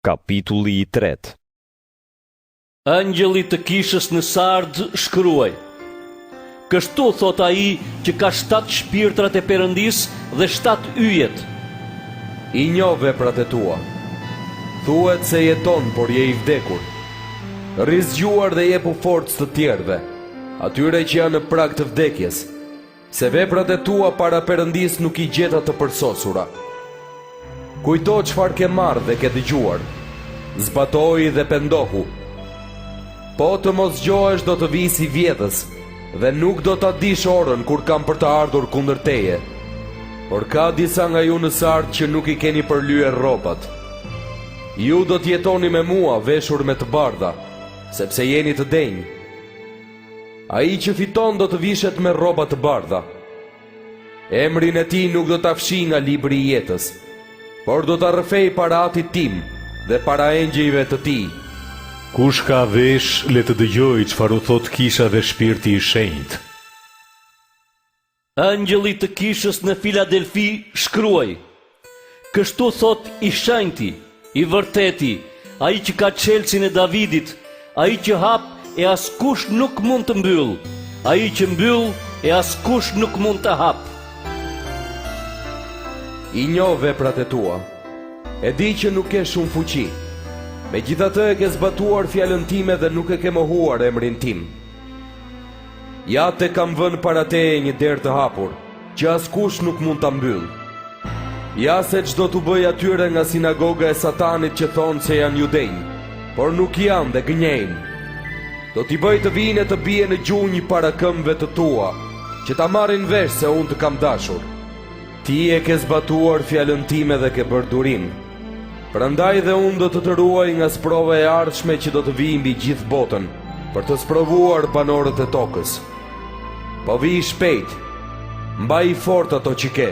Kapitulli i 3. Angjëlli të kishës në Sard shkruaj: Kështu thot ai që ka 7 shpirtrat e Perëndis dhe 7 yjet. I njoh veprat e tua. Thuhet se jeton, por je i vdekur. Rizgjuar dhe jepu forcë të tjerëve, atyre që janë në prag të vdekjes, se veprat e tua para Perëndis nuk i gjeta të përsosura. Kujto çfarë ke marrë dhe ke dëgjuar, zbatoi dhe pendohu. Po të mos gjohesh do të vi si vjedhës, dhe nuk do ta dish orën kur kam për të ardhur kundër teje. Por ka disa nga ju në Sard që nuk i keni përlyer rrobat. Ju do të jetoni me mua veshur me të bardha, sepse jeni të denj. Ai që fiton do të vishet me rroba të bardha. Emrin e tij nuk do ta fshi nga libri i jetës, por do ta rrëfej para Atit tim dhe para engjëjve të tij. Kush ka vesh, le të dëgjojë çfarë u thot kisha dhe shpirti i shenjtë. Angjëlli të kishës në Filadelfi shkruaj: Kështu thot i shenjti, i vërteti, ai që ka çelësin e Davidit, ai që hap e askush nuk mund të mbyll, ai që mbyll e askush nuk mund të hap. I njoh veprat e tua. E di që nuk ke shumë fuqi. Megjithatë e ke zbatuar fjalën time dhe nuk e ke mohuar emrin tim. Ja te kam vënë para teje një derë të hapur, që askush nuk mund ta mbyll. Ja se çdo t'u bëj atyre nga sinagoga e Satanit që thonë se janë judenj, por nuk janë dhe gënjejnë. Do t'i bëj të vinë e të bie në gjunjë para këmbëve të tua, që ta marrin vesh se unë të kam dashur. Ti e ke zbatuar fjalën time dhe ke bërë durim. Prandaj dhe unë do të ruaj nga sprova e ardhshme që do të vijë mbi gjithë botën, për të sprovuar banorët e tokës. Po vi shpejt, mbaj fort ato që ke,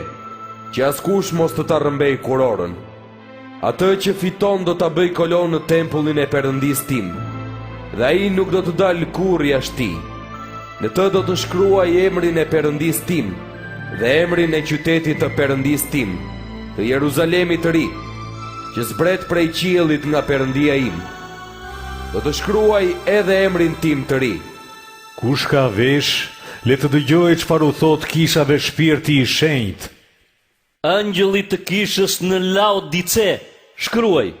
që askush mos të ta rrëmbej kurorën. Atë që fiton do ta bëj kolon në tempullin e Perëndis tim, dhe ai nuk do të dalë kurrë jashtë tij. Në të do të shkruaj emrin e Perëndis tim dhe emrin e qytetit të Perëndis tim, të Jeruzalemit të ri, që zbret prej qiellit nga Perëndia im. Do të shkruaj edhe emrin tim të ri. Kush ka vesh, le të dëgjojë çfarë u thot kisha dhe shpirti i shenjtë. Angjëlli të kishës në Laodice shkruaj: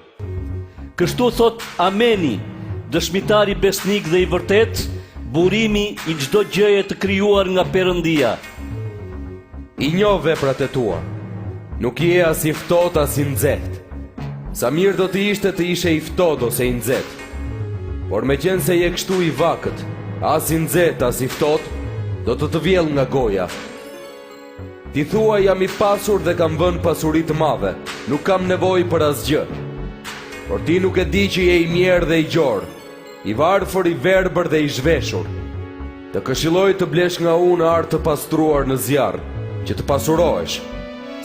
Kështu thot Ameni, dëshmitari besnik dhe i vërtet, burimi i çdo gjëje të krijuar nga Perëndia. I njoh veprat e tua. Nuk je as i ftohtë as i nxehtë. Sa mirë do të ishte të ishe i ftohtë ose i nxehtë. Por meqense je kështu i vakët, as i nxehtë as i ftohtë, do të vjell nga goja. Ti thua jam i pasur dhe kam vënë pasuri të madhe, nuk kam nevojë për asgjë. Por ti nuk e di që je i mirë dhe i gjorë, i varfër, i verbër dhe i zhveshur. Të këshilloj të blesh nga unë artë të pastruar në zjarr, që të pasurohesh,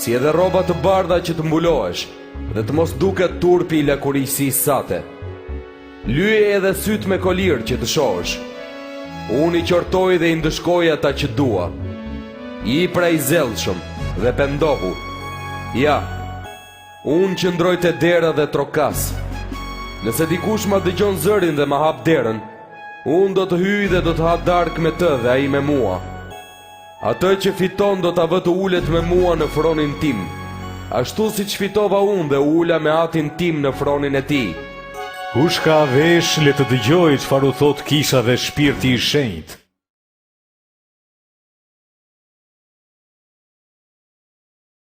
si edhe rroba të bardha që të mbulohesh, dhe të mos duket turpi i lakurisisë sate. Lyje edhe sytë me kolir që të shohësh. Unë i qortoj dhe i ndëshkoj ata që dua. I pra i zellshëm dhe pendohu. Ja, unë qëndroj te dera dhe trokas. Nëse dikush ma dëgjon zërin dhe ma hap derën, unë do të hyj dhe do të ha darkë me të dhe ai me mua. Atë që fiton do ta vë të ulet me mua në fronin tim, ashtu si që fitova unë dhe ula me Atin tim në fronin e tij. Kush ka vesh, le të dëgjojë çfarë u thot kisha dhe shpirti i shenjtë.